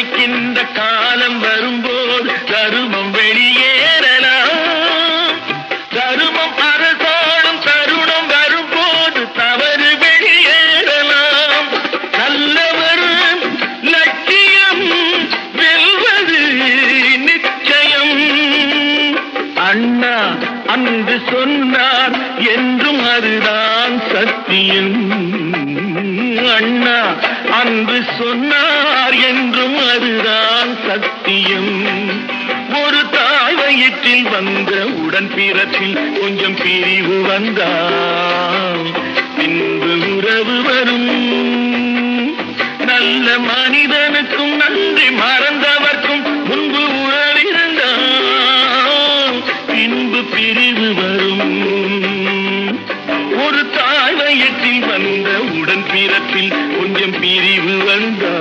உரைக்கின்ற காலம் வரும்போது தருமம் வெளியேறலாம். தருமம் அரசாளும் தருணம் வரும்போது தவறு வெளியேறலாம். நல்லவர் லட்சியம் வெல்வது நிச்சயம். அண்ணா அன்று சொன்னார் என்றும் அதுதான் சத்தியம். அண்ணா அன்று சொன்னார் என்றும் அதுதான் சத்தியம். ஒரு தாய் வயிற்றில் வந்த உடன் பிறப்பில் கொஞ்சம் பிரிவு வந்தால் பின்பு உறவு வரும். நல்ல மனிதனுக்கும் நன்றி மறந்தவர்க்கும் முன்பு உறவிருந்தால் பின்பு பிரிவு வரும். ஒரு தாய் வயிற்றில் வந்த உடன் பிறப்பில் கொஞ்சம் பிரிவு வந்தால்